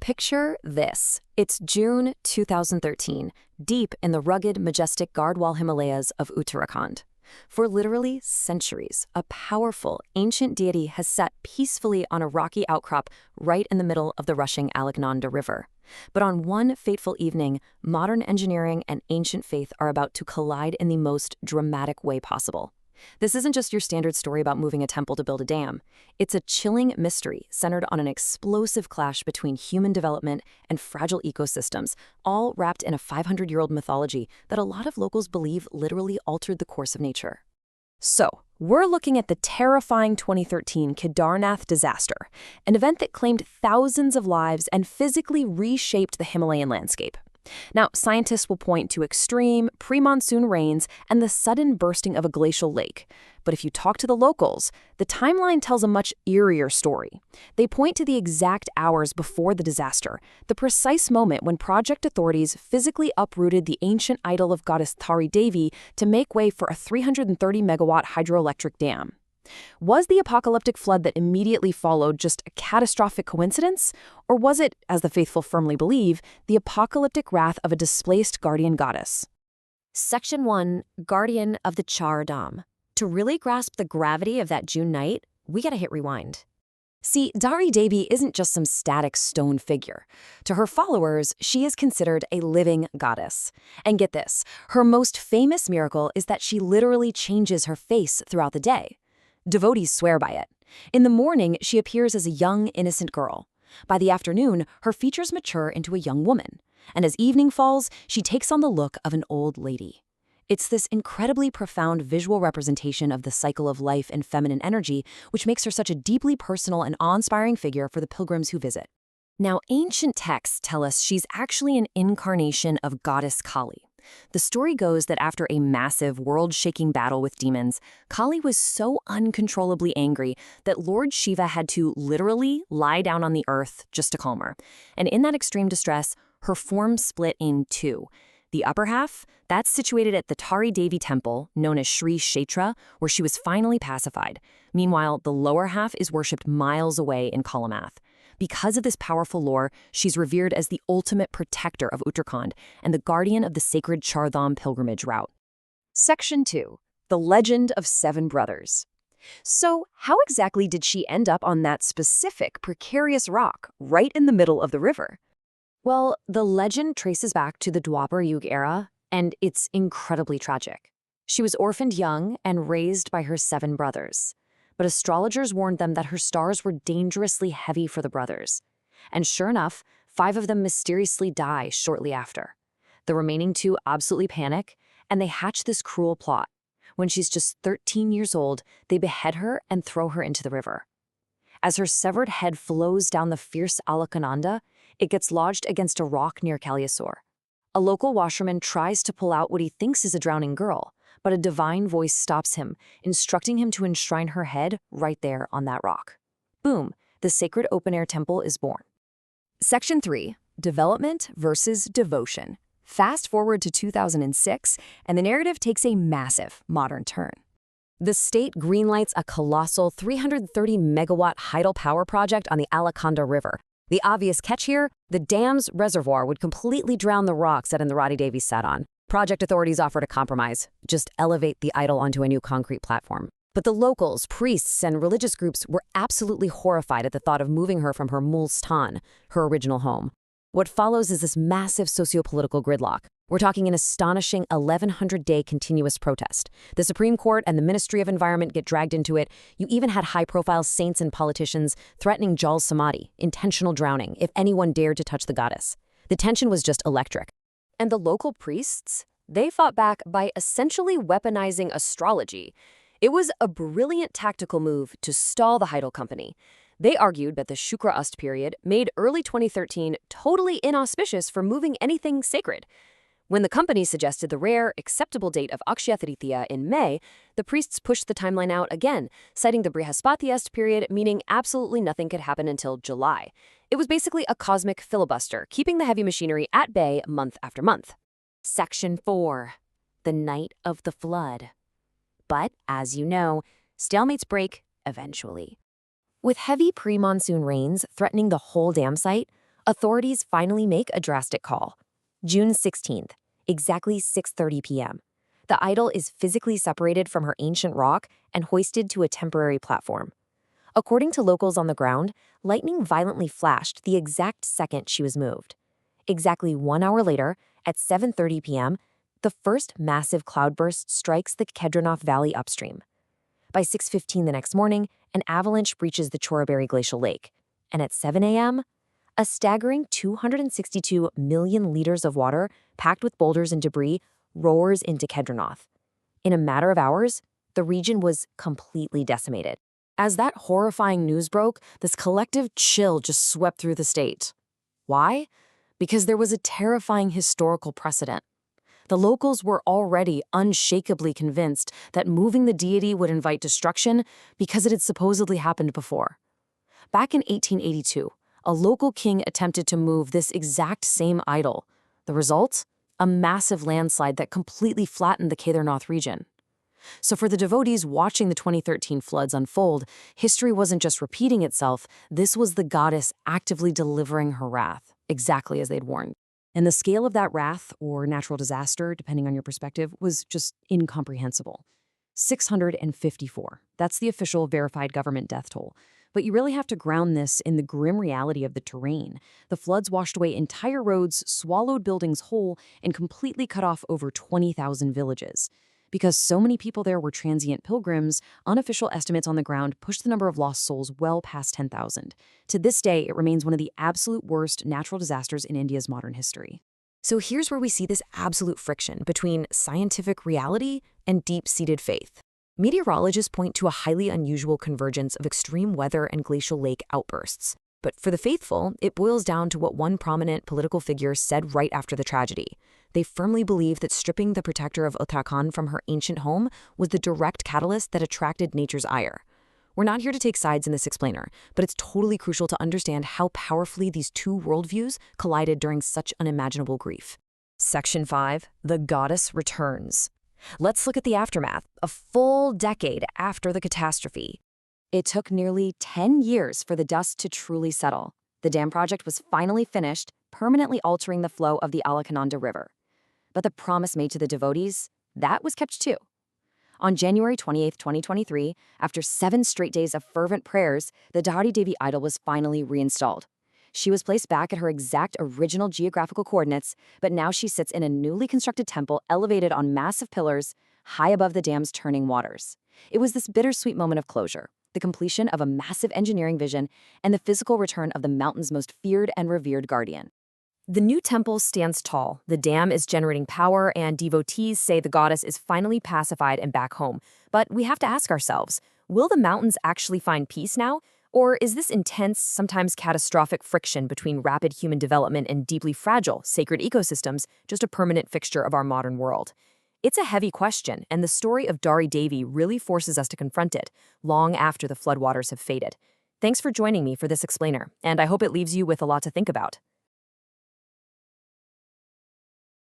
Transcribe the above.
Picture this. It's June 2013, deep in the rugged, majestic Gardwal Himalayas of Uttarakhand. For literally centuries, a powerful, ancient deity has sat peacefully on a rocky outcrop right in the middle of the rushing Alaknanda River. But on one fateful evening, modern engineering and ancient faith are about to collide in the most dramatic way possible. This isn't just your standard story about moving a temple to build a dam. It's a chilling mystery centered on an explosive clash between human development and fragile ecosystems, all wrapped in a 500-year-old mythology that a lot of locals believe literally altered the course of nature. So, we're looking at the terrifying 2013 Kedarnath disaster, an event that claimed thousands of lives and physically reshaped the Himalayan landscape. Now, scientists will point to extreme, pre-monsoon rains and the sudden bursting of a glacial lake. But if you talk to the locals, the timeline tells a much eerier story. They point to the exact hours before the disaster, the precise moment when project authorities physically uprooted the ancient idol of goddess Dhari Devi to make way for a 330-megawatt hydroelectric dam. Was the apocalyptic flood that immediately followed just a catastrophic coincidence? Or was it, as the faithful firmly believe, the apocalyptic wrath of a displaced guardian goddess? Section 1, Guardian of the Char Dham. To really grasp the gravity of that June night, we gotta hit rewind. See, Dhari Devi isn't just some static stone figure. To her followers, she is considered a living goddess. And get this, her most famous miracle is that she literally changes her face throughout the day. Devotees swear by it. In the morning, she appears as a young, innocent girl. By the afternoon, her features mature into a young woman. And as evening falls, she takes on the look of an old lady. It's this incredibly profound visual representation of the cycle of life and feminine energy, which makes her such a deeply personal and awe-inspiring figure for the pilgrims who visit. Now, ancient texts tell us she's actually an incarnation of goddess Kali. The story goes that after a massive, world-shaking battle with demons, Kali was so uncontrollably angry that Lord Shiva had to literally lie down on the earth just to calm her. And in that extreme distress, her form split in two. The upper half, that's situated at the Dhari Devi Temple, known as Sri Kshetra, where she was finally pacified. Meanwhile, the lower half is worshipped miles away in Kalamath. Because of this powerful lore, she's revered as the ultimate protector of Uttarakhand and the guardian of the sacred Char Dham pilgrimage route. Section 2. The Legend of Seven Brothers. So, how exactly did she end up on that specific precarious rock right in the middle of the river? Well, the legend traces back to the Dwapar Yuga era, and it's incredibly tragic. She was orphaned young and raised by her 7 brothers. But astrologers warned them that her stars were dangerously heavy for the brothers. And sure enough, 5 of them mysteriously die shortly after. The remaining 2 absolutely panic, and they hatch this cruel plot. When she's just 13 years old, they behead her and throw her into the river. As her severed head flows down the fierce Alaknanda, it gets lodged against a rock near Kalyasur. A local washerman tries to pull out what he thinks is a drowning girl, but a divine voice stops him, instructing him to enshrine her head right there on that rock. Boom, the sacred open-air temple is born. Section 3, Development versus Devotion. Fast forward to 2006, and the narrative takes a massive modern turn. The state greenlights a colossal 330-megawatt tidal power project on the Alaknanda River. The obvious catch here, the dam's reservoir would completely drown the rocks that Dhari Devi sat on. Project authorities offered a compromise, just elevate the idol onto a new concrete platform. But the locals, priests, and religious groups were absolutely horrified at the thought of moving her from her Mool Stan, her original home. What follows is this massive socio-political gridlock. We're talking an astonishing 1,100-day continuous protest. The Supreme Court and the Ministry of Environment get dragged into it. You even had high-profile saints and politicians threatening Jal Samadhi, intentional drowning, if anyone dared to touch the goddess. The tension was just electric. And the local priests, they fought back by essentially weaponizing astrology. It was a brilliant tactical move to stall the Heidel Company. They argued that the Shukra Ast period made early 2013 totally inauspicious for moving anything sacred. When the company suggested the rare, acceptable date of Akshaya Tritiya in May, the priests pushed the timeline out again, citing the Brihaspati Ast period, meaning absolutely nothing could happen until July. It was basically a cosmic filibuster, keeping the heavy machinery at bay month after month. Section 4. The Night of the Flood. But, as you know, stalemates break eventually. With heavy pre-monsoon rains threatening the whole dam site, Authorities finally make a drastic call. June 16th, exactly 6:30 p.m. The idol is physically separated from her ancient rock and hoisted to a temporary platform. According to locals on the ground, lightning violently flashed the exact second she was moved. Exactly 1 hour later, at 7:30 p.m., the first massive cloudburst strikes the Kedronov Valley upstream. By 6:15 the next morning, an avalanche breaches the Choraburi Glacial Lake. And at 7 a.m., a staggering 262 million liters of water, packed with boulders and debris, roars into Kedronov. In a matter of hours, the region was completely decimated. As that horrifying news broke, this collective chill just swept through the state. Why? Because there was a terrifying historical precedent. The locals were already unshakably convinced that moving the deity would invite destruction because it had supposedly happened before. Back in 1882, a local king attempted to move this exact same idol. The result? A massive landslide that completely flattened the Kedarnath region. So for the devotees watching the 2013 floods unfold, history wasn't just repeating itself, this was the goddess actively delivering her wrath, exactly as they'd warned. And the scale of that wrath, or natural disaster, depending on your perspective, was just incomprehensible. 654. That's the official verified government death toll. But you really have to ground this in the grim reality of the terrain. The floods washed away entire roads, swallowed buildings whole, and completely cut off over 20,000 villages. Because so many people there were transient pilgrims, unofficial estimates on the ground pushed the number of lost souls well past 10,000. To this day, it remains one of the absolute worst natural disasters in India's modern history. So here's where we see this absolute friction between scientific reality and deep-seated faith. Meteorologists point to a highly unusual convergence of extreme weather and glacial lake outbursts. But for the faithful, it boils down to what one prominent political figure said right after the tragedy. They firmly believe that stripping the protector of Uttarakhand from her ancient home was the direct catalyst that attracted nature's ire. We're not here to take sides in this explainer, but it's totally crucial to understand how powerfully these two worldviews collided during such unimaginable grief. Section 5. The Goddess Returns. Let's look at the aftermath, a full decade after the catastrophe. It took nearly 10 years for the dust to truly settle. The dam project was finally finished, permanently altering the flow of the Alaknanda River. But the promise made to the devotees, that was kept too. On January 28, 2023, after 7 straight days of fervent prayers, the Dhari Devi idol was finally reinstalled. She was placed back at her exact original geographical coordinates, but now she sits in a newly constructed temple elevated on massive pillars, high above the dam's turning waters. It was this bittersweet moment of closure, the completion of a massive engineering vision, and the physical return of the mountain's most feared and revered guardian. The new temple stands tall, the dam is generating power, and devotees say the goddess is finally pacified and back home. But we have to ask ourselves, will the mountains actually find peace now? Or is this intense, sometimes catastrophic friction between rapid human development and deeply fragile, sacred ecosystems just a permanent fixture of our modern world? It's a heavy question, and the story of Dhari Devi really forces us to confront it, long after the floodwaters have faded. Thanks for joining me for this explainer, and I hope it leaves you with a lot to think about.